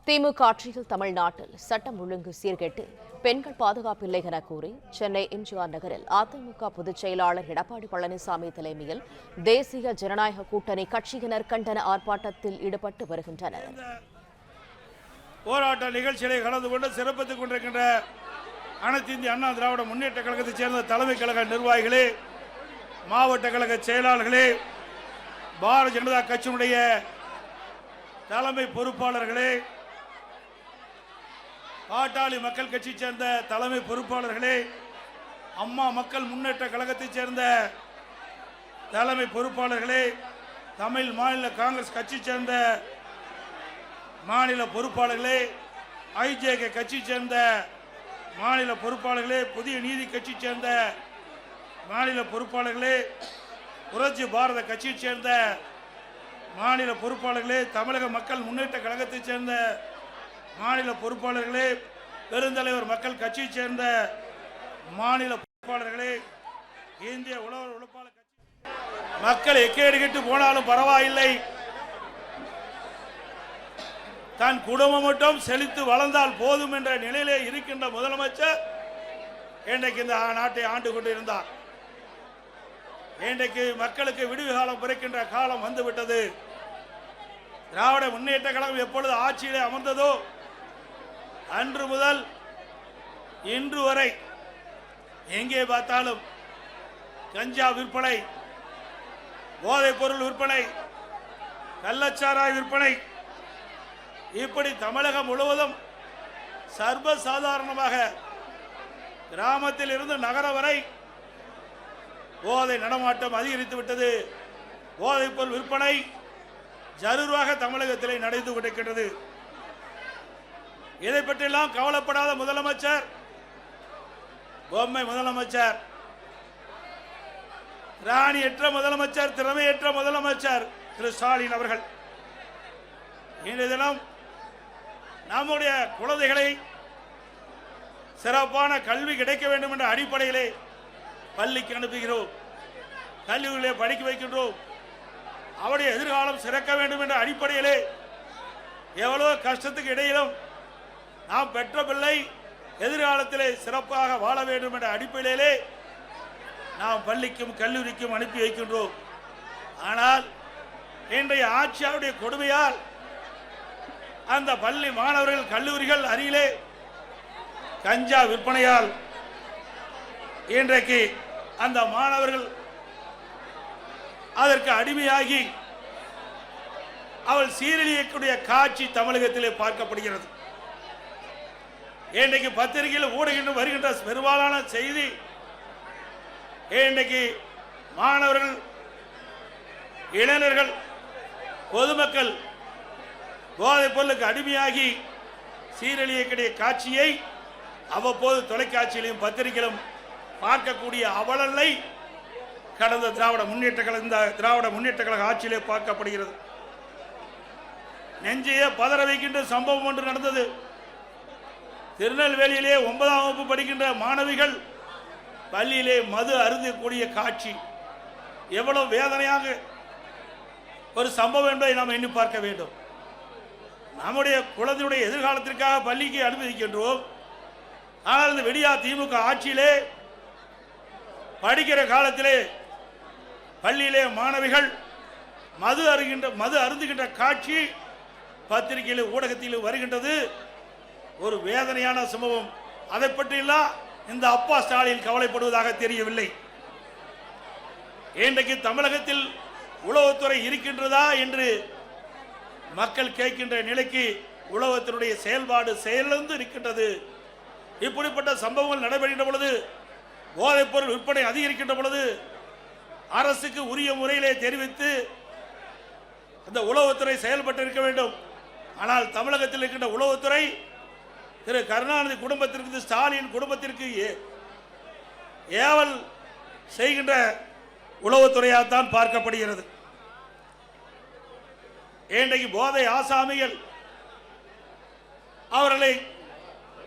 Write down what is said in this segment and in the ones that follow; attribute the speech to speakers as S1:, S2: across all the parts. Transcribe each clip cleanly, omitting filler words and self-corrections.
S1: திமுக ஆட்சியில் தமிழ்நாட்டில் சட்டம் ஒழுங்கு சீர்கெட்டு பெண்கள் பாதுகாப்பில்லை என கூறி சென்னை எம்ஜிஆர் நகரில் அதிமுக பொதுச் செயலாளர் எடப்பாடி பழனிசாமி தலைமையில் தேசிய ஜனநாயக கூட்டணி கட்சியினர் கண்டன ஆர்ப்பாட்டத்தில் ஈடுபட்டு வருகின்றனர்.
S2: போராட்ட நிகழ்ச்சிகளை கலந்து கொண்டு சிறப்பித்துக் கொண்டிருக்கின்ற அனைத்து இந்திய அண்ணா திராவிட முன்னேற்ற கழகத்தைச் சேர்ந்த தலைமை கழக நிர்வாகிகளே, மாவட்ட கழக செயலாளர்களே, பாரதிய ஜனதா கட்சியினுடைய தலைமை பொறுப்பாளர்களே, பாட்டாளி மக்கள் கட்சியைச் சேர்ந்த தலைமை பொறுப்பாளர்களே, அம்மா மக்கள் முன்னேற்ற கழகத்தைச் சேர்ந்த தலைமை பொறுப்பாளர்களே, தமிழ் மாநில காங்கிரஸ் கட்சியைச் சேர்ந்த மாநில பொறுப்பாளர்களே, ஐஜேகே கட்சியைச் சேர்ந்த மாநில பொறுப்பாளர்களே, புதிய நீதி கட்சியைச் சேர்ந்த மாநில பொறுப்பாளர்களே, புரட்சி பாரத கட்சியைச் சேர்ந்த மாநில பொறுப்பாளர்களே, தமிழக மக்கள் முன்னேற்ற கழகத்தைச் சேர்ந்த மாநில பொறுப்பாளர்களே, பெருந்தலைவர் மக்கள் கட்சியைச் சேர்ந்த மாநில பொறுப்பாளர்களே, இந்திய உழவர் உழைப்பாளர் கட்சி மக்கள் எக்கேடு கெட்டு போனாலும் பரவாயில்லை, தன் குடும்பம் மட்டும் செழித்து வளர்ந்தால் போதும் என்ற நிலையிலே இருக்கின்ற முதலமைச்சர் இன்றைக்கு இந்த நாட்டை ஆண்டு கொண்டிருந்தார். இன்றைக்கு மக்களுக்கு விடுவி காலம் பிறக்கின்ற காலம் வந்துவிட்டது. திராவிட முன்னேற்ற கழகம் எப்பொழுது ஆட்சியிலே அமர்ந்ததோ அன்று முதல் இன்று வரை எங்கே பார்த்தாலும் கஞ்சா விற்பனை, போதைப் பொருள் விற்பனை, கள்ளச்சாராய விற்பனை, இப்படி தமிழகம் முழுவதும் சர்வசாதாரணமாக கிராமத்தில் இருந்து நகர வரை போதை நடமாட்டம் அதிகரித்து விட்டது. போதைப் பொருள் விற்பனை ஜரூராக தமிழகத்திலே நடந்து கொண்டிருக்கின்றது. இதை பற்றியெல்லாம் கவலைப்படாத முதலமைச்சர், பொம்மை முதலமைச்சர், ராணியற்ற முதலமைச்சர், திறமையற்ற முதலமைச்சர் திரு ஸ்டாலின் அவர்கள் இன்றைய தினம் நம்முடைய குழந்தைகளை சிறப்பான கல்வி கிடைக்க வேண்டும் என்ற அடிப்படையிலே பள்ளிக்கு அனுப்புகிறோம், கல்லூரியிலே படிக்க வைக்கின்றோம். அவருடைய எதிர்காலம் சிறக்க வேண்டும் என்ற அடிப்படையிலே எவ்வளவு கஷ்டத்துக்கு இடையிலும் நாம் பெற்ற பிள்ளை எதிர்காலத்திலே சிறப்பாக வாழ வேண்டும் என்ற அடிப்படையிலே நாம் பள்ளிக்கும் கல்லூரிக்கும் அனுப்பி வைக்கின்றோம். ஆனால் இன்றைய ஆட்சியாருடைய கொடுமையால் அந்த பள்ளி மாணவர்கள் கல்லூரிகள் அருகிலே கஞ்சா விற்பனையால் இன்றைக்கு அந்த மாணவர்கள் அதற்கு அடிமையாகி அவள் சீரழியக்கூடிய காட்சி தமிழகத்திலே பார்க்கப்படுகிறது. இன்றைக்கு பத்திரிகையில் ஊடகங்கள் வருகின்ற பெரும்பாலான செய்தி இன்றைக்கு மாணவர்கள், இளைஞர்கள், பொதுமக்கள் போதைப் பொருளுக்கு அடிமையாகி சீரழியக்கூடிய காட்சியை அவ்வப்போது தொலைக்காட்சியிலும் பத்திரிகையிலும் பார்க்கக்கூடிய அவலங்களை கடந்த திராவிட முன்னேற்ற கழக ஆட்சியிலே பார்க்கப்படுகிறது. நெஞ்சையே பதற வைக்கின்ற சம்பவம் ஒன்று நடந்தது. திருநெல்வேலியிலே 9ஆம் வகுப்பு படிக்கின்ற மாணவிகள் பள்ளியிலே மது அருந்தக்கூடிய காட்சி எவ்வளவு வேதனையாக ஒரு சம்பவம் என்பதை நாம் எண்ணி பார்க்க வேண்டும். நம்முடைய குழந்தையுடைய எதிர்காலத்திற்காக பள்ளிக்கு அனுமதிக்கின்றோம். ஆனால் இந்த விடியா திமுக ஆட்சியிலே படிக்கிற காலத்திலே பள்ளியிலே மாணவிகள் மது அருந்துகின்ற காட்சி பத்திரிகையில் ஊடகத்தில் வருகின்றது. ஒரு வேதனையான சம்பவம். அதை பற்றியெல்லாம் இந்த அப்பா ஸ்டாலின் கவலைப்படுவதாக தெரியவில்லை. இன்றைக்கு தமிழகத்தில் உளவுத்துறை இருக்கின்றதா என்று மக்கள் கேட்கின்ற நிலைக்கு உளவுத்துறையுடைய செயல்பாடு செயலிழந்து இருக்கின்றது. இப்படிப்பட்ட சம்பவங்கள் நடைபெறுகின்ற பொழுது, போதைப் பொருள் விற்பனை அதிகரிக்கின்ற பொழுது அரசுக்கு உரிய முறையிலே தெரிவித்து அந்த உளவுத்துறை செயல்பட்டு இருக்க வேண்டும். ஆனால் தமிழகத்தில் இருக்கின்ற உளவுத்துறை திரு கருணாநிதி குடும்பத்திற்கு, ஸ்டாலின் குடும்பத்திற்கு ஏவல் செய்கின்ற உளவுத்துறையாகத்தான் பார்க்கப்படுகிறது. இன்றைக்கு போதை ஆசாமிகள் அவர்களை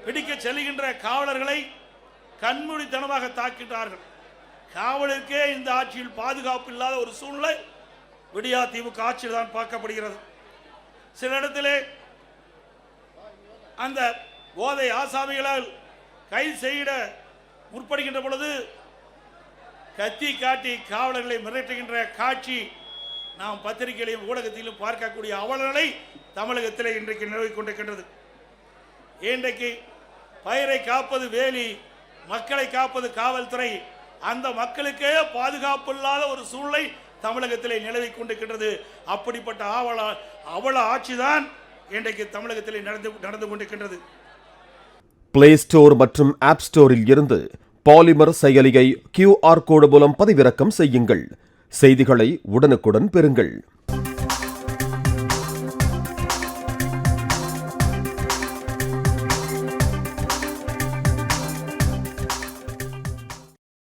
S2: பிடிக்க செல்கின்ற காவலர்களை கண்மூடித்தனமாக தாக்கின்றார்கள். காவலருக்கே இந்த ஆட்சியில் பாதுகாப்பு இல்லாத ஒரு சூழ்நிலை விடியா திமுக ஆட்சியில் தான் பார்க்கப்படுகிறது. சில இடத்திலே அந்த போதை ஆசாமிகளால் கைது செய்ய முற்படுகின்ற பொழுது கத்தி காட்டி காவலர்களை மிரட்டுகின்ற காட்சி நாம் பத்திரிகையிலும் ஊடகத்திலும் பார்க்கக்கூடிய அவலநிலை தமிழகத்தில் இன்றைக்கு நிலவிக் கொண்டிருக்கின்றது. இன்றைக்கு பயிரை காப்பது வேலி, மக்களை காப்பது காவல்துறை. அந்த மக்களுக்கே பாதுகாப்பு இல்லாத ஒரு சூழ்நிலை தமிழகத்திலே நிலவிக் கொண்டிருக்கின்றது. அப்படிப்பட்ட அவல ஆட்சிதான் இன்றைக்கு தமிழகத்திலே நடந்து கொண்டிருக்கின்றது.
S3: பிளே ஸ்டோர் மற்றும் ஆப் ஸ்டோரில் இருந்து பாலிமர் செயலியை QR கோடு மூலம் பதிவிறக்கம் செய்யுங்கள். செய்திகளை உடனுக்குடன் பெறுங்கள்.